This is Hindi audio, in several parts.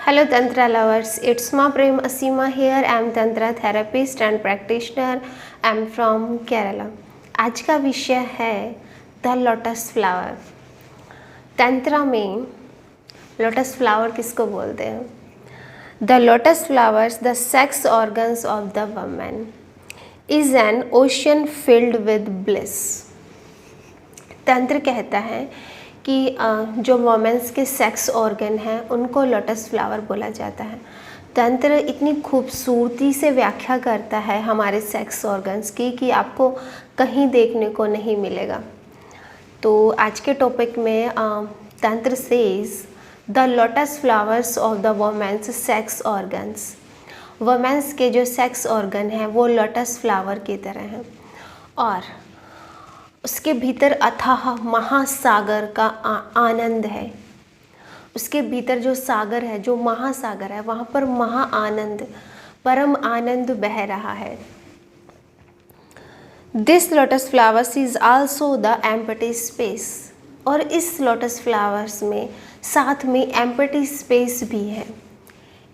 Hello Tantra lovers, it's Ma Prem Asima here. I am Tantra therapist and practitioner. I am from Kerala. आज का विषय है द लोटस फ्लावर। तंत्र में लोटस फ्लावर किसको बोलते हैं? The lotus flowers, the sex organs of the women, is an ocean filled with bliss. तंत्र कहता है कि जो वोमेंस के सेक्स ऑर्गन हैं उनको लोटस फ्लावर बोला जाता है। तंत्र इतनी खूबसूरती से व्याख्या करता है हमारे सेक्स ऑर्गन्स की कि आपको कहीं देखने को नहीं मिलेगा। तो आज के टॉपिक में tantra says the lotus flowers of the women's sex organs. Women's के जो सेक्स ऑर्गन हैं वो लोटस फ्लावर की तरह हैं और उसके भीतर अथाह महासागर का आनंद है। उसके भीतर जो सागर है, जो महासागर है, वहाँ पर महा आनंद, परम आनंद बह रहा है। This lotus flowers is also the empty space. और इस लोटस फ्लावर्स में साथ में एम्प्टी स्पेस भी है,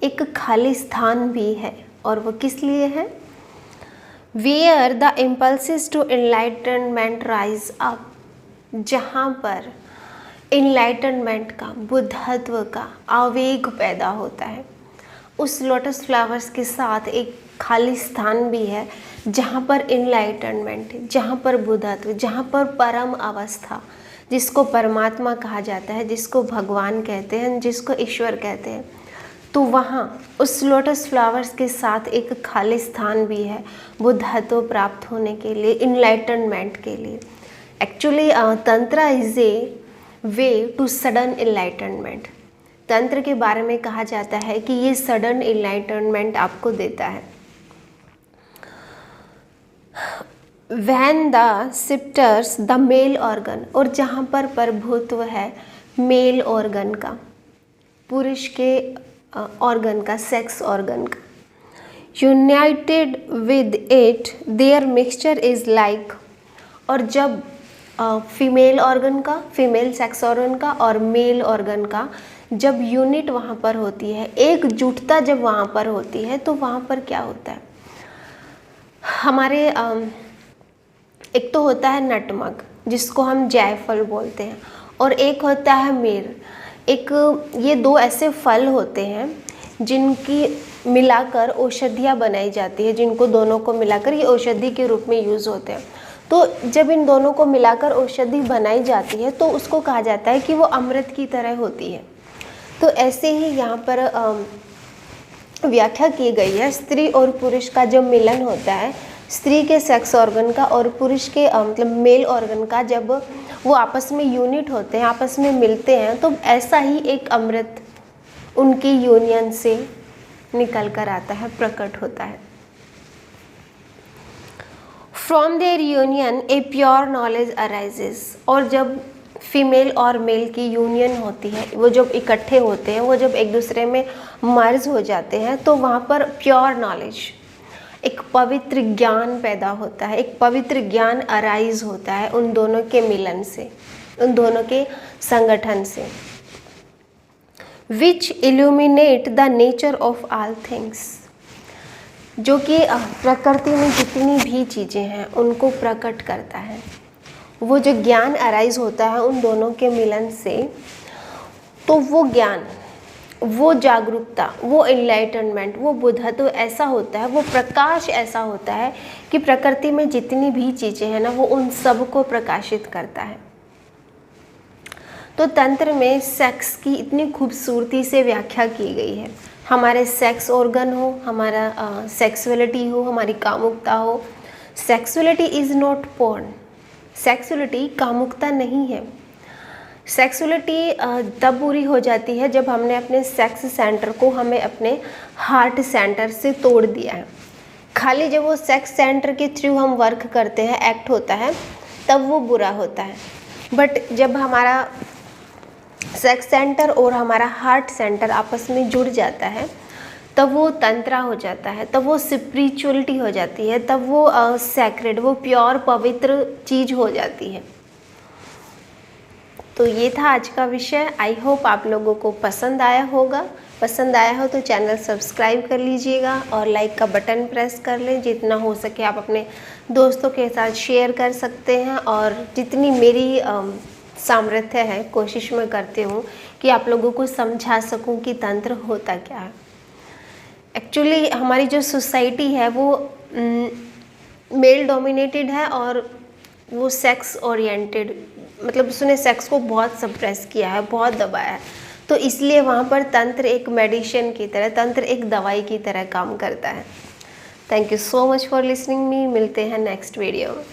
एक खाली स्थान भी है। और वो किस लिए है? Where the impulses to enlightenment rise up, जहाँ पर enlightenment का, बुद्धत्व का आवेग पैदा होता है। उस लोटस फ्लावर्स के साथ एक खाली स्थान भी है जहाँ पर enlightenment, जहाँ पर बुद्धत्व, जहाँ पर परम अवस्था, जिसको परमात्मा कहा जाता है, जिसको भगवान कहते हैं, जिसको ईश्वर कहते हैं, तो वहाँ उस लोटस फ्लावर्स के साथ एक खाली स्थान भी है बुद्धत्व प्राप्त होने के लिए, इनलाइटनमेंट के लिए। Actually tantra is a way to sudden enlightenment. तंत्र के बारे में कहा जाता है कि ये सडन इनलाइटनमेंट आपको देता है। When the sceptres the male organ, और जहाँ पर प्रभुत्व है मेल ऑर्गन का, पुरुष के ऑर्गन का, सेक्स ऑर्गन का, united with it their mixture is like. और जब फीमेल ऑर्गन का, फीमेल सेक्स ऑर्गन का और मेल ऑर्गन का जब यूनिट वहाँ पर होती है, एकजुटता जब वहाँ पर होती है, तो वहाँ पर क्या होता है? हमारे एक तो होता है नटमग, जिसको हम जायफल बोलते हैं, और एक होता है मिर। एक ये दो ऐसे फल होते हैं जिनकी मिलाकर औषधियाँ बनाई जाती है, जिनको दोनों को मिलाकर ये औषधि के रूप में यूज़ होते हैं। तो जब इन दोनों को मिलाकर औषधि बनाई जाती है तो उसको कहा जाता है कि वो अमृत की तरह होती है। तो ऐसे ही यहाँ पर व्याख्या की गई है, स्त्री और पुरुष का जब मिलन होता है, स्त्री के सेक्स ऑर्गन का और पुरुष के मतलब मेल ऑर्गन का, जब वो आपस में यूनिट होते हैं, आपस में मिलते हैं, तो ऐसा ही एक अमृत उनकी यूनियन से निकल कर आता है, प्रकट होता है। From their union a pure knowledge arises. और जब फीमेल और मेल की यूनियन होती है, वो जब इकट्ठे होते हैं, वो जब एक दूसरे में मर्ज हो जाते हैं, तो वहाँ पर प्योर नॉलेज, एक पवित्र ज्ञान पैदा होता है, एक पवित्र ज्ञान अराइज होता है उन दोनों के मिलन से, उन दोनों के संगठन से। Which illuminate the nature of all things, जो कि प्रकृति में जितनी भी चीज़ें हैं उनको प्रकट करता है। वो जो ज्ञान अराइज होता है उन दोनों के मिलन से, तो वो ज्ञान, वो जागरूकता, वो एनलाइटनमेंट, वो बुद्धत्व ऐसा होता है, वो प्रकाश ऐसा होता है कि प्रकृति में जितनी भी चीज़ें हैं ना, वो उन सब को प्रकाशित करता है। तो तंत्र में सेक्स की इतनी खूबसूरती से व्याख्या की गई है। हमारे सेक्स ऑर्गन हो, हमारा सेक्सुअलिटी हो, हमारी कामुकता हो। Sexuality is not porn. Sexuality कामुकता नहीं है। सेक्सुअलिटी तब पूरी हो जाती है जब हमने अपने सेक्स सेंटर को, हमें अपने हार्ट सेंटर से तोड़ दिया है। खाली जब वो सेक्स सेंटर के थ्रू हम वर्क करते हैं, एक्ट होता है, तब वो बुरा होता है। बट जब हमारा सेक्स सेंटर और हमारा हार्ट सेंटर आपस में जुड़ जाता है, तब वो तंत्रा हो जाता है, तब वो स्पिरिचुअलिटी हो जाती है, तब वो सैक्रेड, वो प्योर पवित्र चीज़ हो जाती है। तो ये था आज का विषय। आई होप आप लोगों को पसंद आया होगा। पसंद आया हो तो चैनल सब्सक्राइब कर लीजिएगा और लाइक का बटन प्रेस कर लें। जितना हो सके आप अपने दोस्तों के साथ शेयर कर सकते हैं, और जितनी मेरी सामर्थ्य है कोशिश मैं करती हूँ कि आप लोगों को समझा सकूँ कि तंत्र होता क्या है। एक्चुअली हमारी जो सोसाइटी है वो मेल डोमिनेटेड है और वो सेक्स ओरिएंटेड, मतलब उसने सेक्स को बहुत सप्रेस किया है, बहुत दबाया है। तो इसलिए वहाँ पर तंत्र एक मेडिसिन की तरह, तंत्र एक दवाई की तरह काम करता है। Thank you so much for listening me. मिलते हैं नेक्स्ट वीडियो में।